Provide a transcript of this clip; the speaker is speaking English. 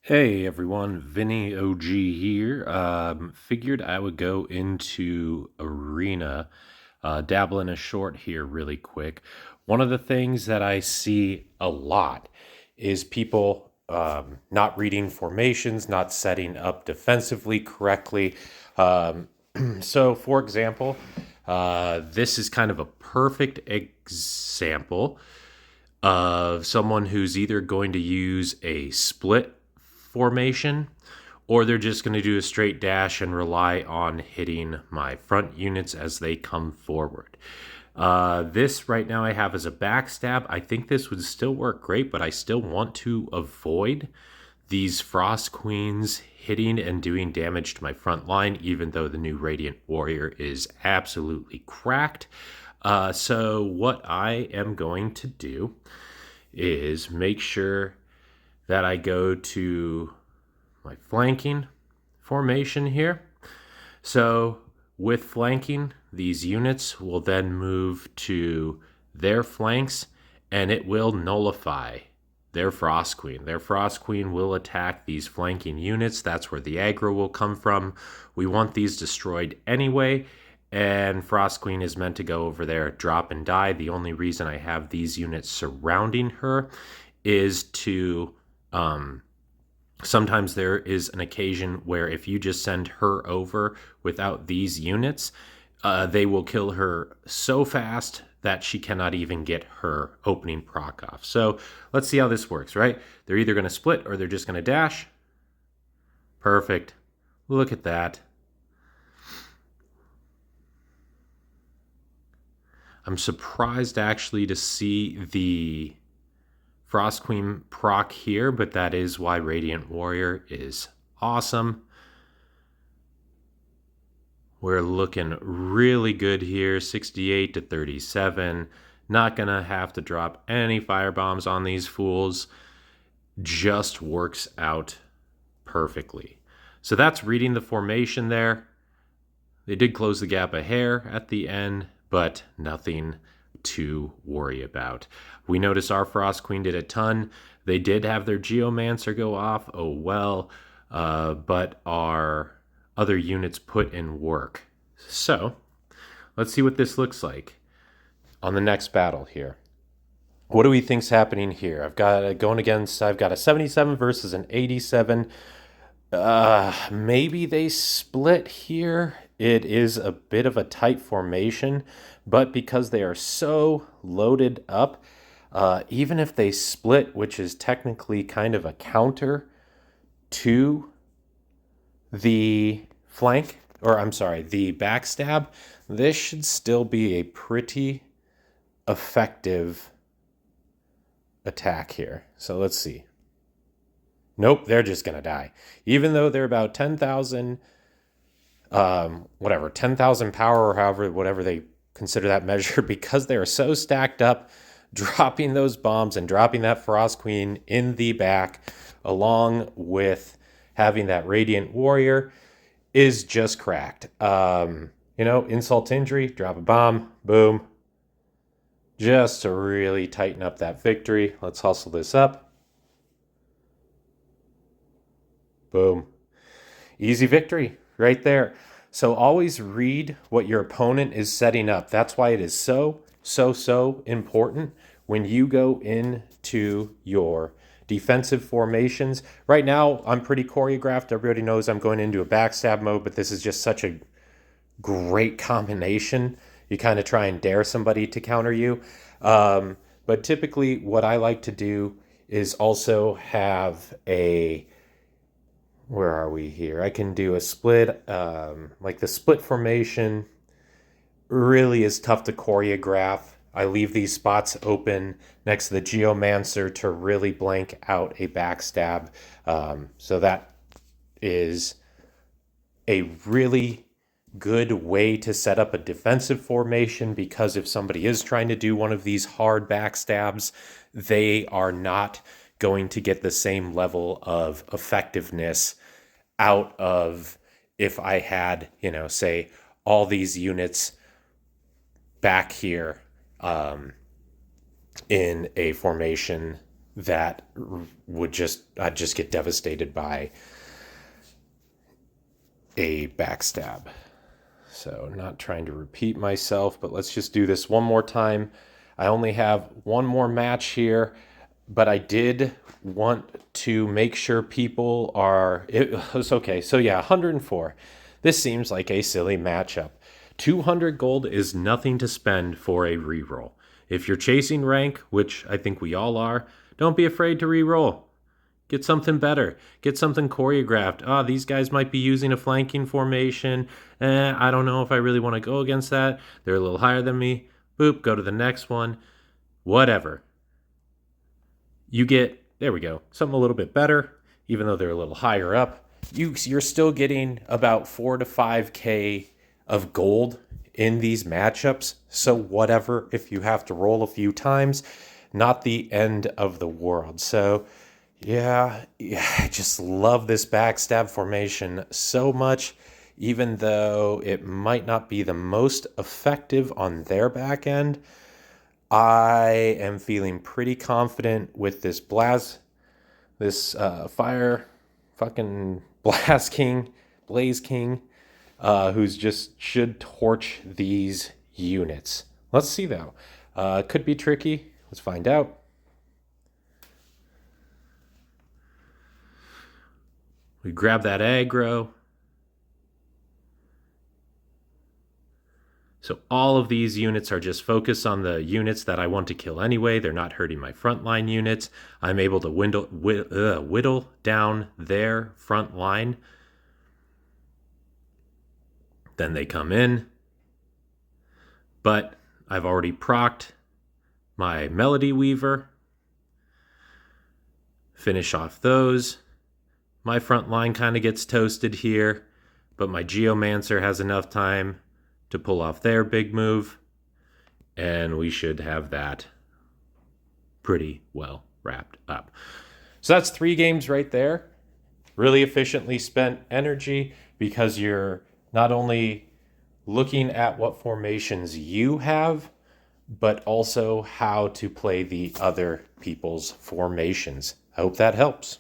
Hey everyone, Vinny OG here. Figured I would go into Arena, dabble in a short here really quick. One of the things that I see a lot is people not reading formations, not setting up defensively correctly. Um, so, for example, this is kind of a perfect example of someone who's either going to use a split formation or they're just going to do a straight dash and rely on hitting my front units as they come forward. This right now I have as a backstab. I think this would still work great, but I still want to avoid these Frost Queens hitting and doing damage to my front line, even though the new Radiant Warrior is absolutely cracked. So, what I am going to do is make sure that I go to my flanking formation here. So, with flanking, these units will then move to their flanks and it will nullify their Frost Queen. Their Frost Queen will attack these flanking units. That's where the aggro will come from. We want these destroyed anyway, and Frost Queen is meant to go over there, drop and die. The only reason I have these units surrounding her is to sometimes there is an occasion where if you just send her over without these units, they will kill her so fast that she cannot even get her opening proc off. So let's see how this works, right? They're either going to split or they're just going to dash. Perfect. Look at that. I'm surprised actually to see the Frost Queen proc here, but that is why Radiant Warrior is awesome. We're looking really good here, 68 to 37. Not going to have to drop any firebombs on these fools. Just works out perfectly. So that's reading the formation there. They did close the gap a hair at the end, but nothing to worry about. We notice our Frost Queen did a ton. They did have their Geomancer go off. Oh well. But our other units put in work. So let's see what this looks like on the next battle here. What do we think's happening here? I've got a 77 versus an 87. Maybe they split here. It is a bit of a tight formation, but because they are so loaded up, even if they split, which is technically kind of a counter to the flank, or I'm sorry, the backstab, this should still be a pretty effective attack here. So let's see. Nope, they're just going to die. Even though they're about 10,000, 10,000 power or however, whatever they consider that measure, because they are so stacked up, dropping those bombs and dropping that Frost Queen in the back, along with having that Radiant Warrior, is just cracked. Insult to injury, drop a bomb, boom. Just to really tighten up that victory. Let's hustle this up. Boom. Easy victory right there. So always read what your opponent is setting up. That's why it is so important when you go into your defensive formations. Right now, I'm pretty choreographed. Everybody knows I'm going into a backstab mode, but this is just such a great combination. You kind of try and dare somebody to counter you. But typically, what I like to do is also have a where are we here? I can do a split, like the split formation really is tough to choreograph. I leave these spots open next to the Geomancer to really blank out a backstab. So that is a really good way to set up a defensive formation, because if somebody is trying to do one of these hard backstabs, they are not going to get the same level of effectiveness out of if I had, say all these units back here in a formation that I'd just get devastated by a backstab. So not trying to repeat myself, but let's just do this one more time. I only have one more match here, but I did want to make sure people are, it was okay. So yeah, 104. This seems like a silly matchup. 200 gold is nothing to spend for a reroll. If you're chasing rank, which I think we all are, don't be afraid to reroll. Get something better. Get something choreographed. These guys might be using a flanking formation. I don't know if I really want to go against that. They're a little higher than me. Boop, go to the next one. Whatever. You get, there we go, something a little bit better, even though they're a little higher up. You're still getting about 4 to 5K of gold in these matchups. So whatever, if you have to roll a few times, not the end of the world. So yeah, I just love this backstab formation so much, even though it might not be the most effective on their back end. I am feeling pretty confident with this fire fucking Blaze King, who's just should torch these units. Let's see though. Could be tricky. Let's find out. We grab that aggro. So all of these units are just focused on the units that I want to kill anyway. They're not hurting my frontline units. I'm able to whittle down their front line. Then they come in. But I've already procced my Melody Weaver. Finish off those. My front line kind of gets toasted here, but my Geomancer has enough time to pull off their big move, and we should have that pretty well wrapped up. So that's 3 games right there. Really efficiently spent energy because you're not only looking at what formations you have, but also how to play the other people's formations. I hope that helps.